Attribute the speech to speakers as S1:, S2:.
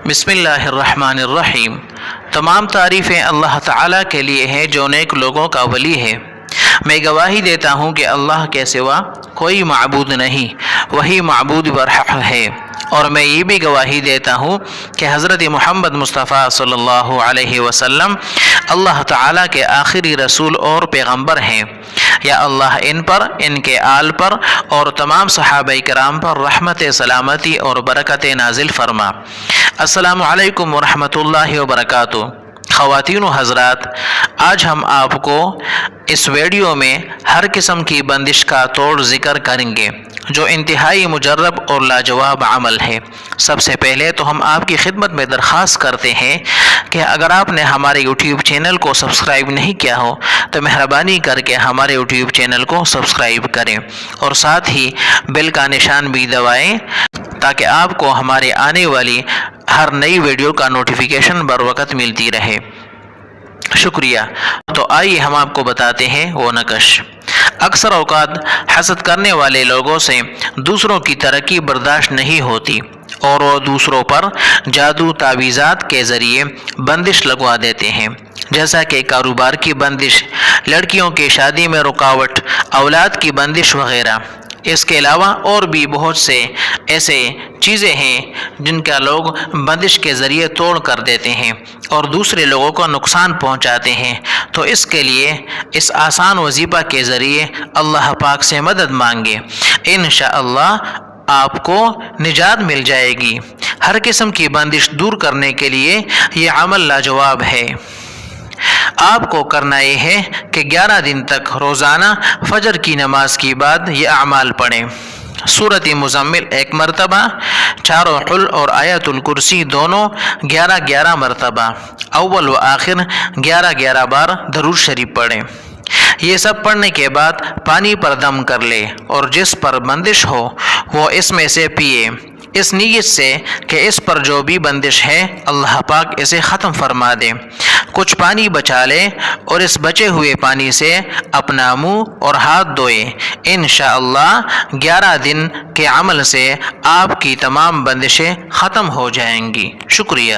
S1: بسم اللہ الرحمن الرحیم۔ تمام تعریفیں اللہ تعالیٰ کے لیے ہیں جو نیک لوگوں کا ولی ہے۔ میں گواہی دیتا ہوں کہ اللہ کے سوا کوئی معبود نہیں، وہی معبود برحق ہے، اور میں یہ بھی گواہی دیتا ہوں کہ حضرت محمد مصطفیٰ صلی اللہ علیہ وسلم اللہ تعالیٰ کے آخری رسول اور پیغمبر ہیں۔ یا اللہ ان پر، ان کے آل پر اور تمام صحابہ کرام پر رحمت، سلامتی اور برکت نازل فرما۔ السلام علیکم ورحمۃ اللہ وبرکاتہ۔ خواتین و حضرات، آج ہم آپ کو اس ویڈیو میں ہر قسم کی بندش کا توڑ ذکر کریں گے جو انتہائی مجرب اور لاجواب عمل ہے۔ سب سے پہلے تو ہم آپ کی خدمت میں درخواست کرتے ہیں کہ اگر آپ نے ہمارے یوٹیوب چینل کو سبسکرائب نہیں کیا ہو تو مہربانی کر کے ہمارے یوٹیوب چینل کو سبسکرائب کریں اور ساتھ ہی بیل کا نشان بھی دبائیں تاکہ آپ کو ہمارے آنے والی ہر نئی ویڈیو کا نوٹیفیکیشن بر وقت ملتی رہے۔ شکریہ۔ تو آئیے ہم آپ کو بتاتے ہیں وہ نقش۔ اکثر اوقات حسد کرنے والے لوگوں سے دوسروں کی ترقی برداشت نہیں ہوتی اور وہ دوسروں پر جادو تعویذات کے ذریعے بندش لگوا دیتے ہیں، جیسا کہ کاروبار کی بندش، لڑکیوں کی شادی میں رکاوٹ، اولاد کی بندش وغیرہ۔ اس کے علاوہ اور بھی بہت سے ایسے چیزیں ہیں جن کا لوگ بندش کے ذریعے توڑ کر دیتے ہیں اور دوسرے لوگوں کو نقصان پہنچاتے ہیں۔ تو اس کے لیے اس آسان وظیفہ کے ذریعے اللہ پاک سے مدد مانگے، انشاءاللہ آپ کو نجات مل جائے گی۔ ہر قسم کی بندش دور کرنے کے لیے یہ عمل لاجواب ہے۔ آپ کو کرنا یہ ہے کہ 11 دن تک روزانہ فجر کی نماز کے بعد یہ اعمال پڑھیں۔ سورۃ مزمل 1 مرتبہ، 4 حل اور آیت الکرسی دونوں 11 مرتبہ، اول و آخر 11 بار درود شریف پڑھیں۔ یہ سب پڑھنے کے بعد پانی پر دم کر لے اور جس پر بندش ہو وہ اس میں سے پیے، اس نیت سے کہ اس پر جو بھی بندش ہے اللہ پاک اسے ختم فرما دے۔ کچھ پانی بچا لے اور اس بچے ہوئے پانی سے اپنا منہ اور ہاتھ دھوئے۔ انشاءاللہ 11 دن کے عمل سے آپ کی تمام بندشیں ختم ہو جائیں گی۔ شکریہ۔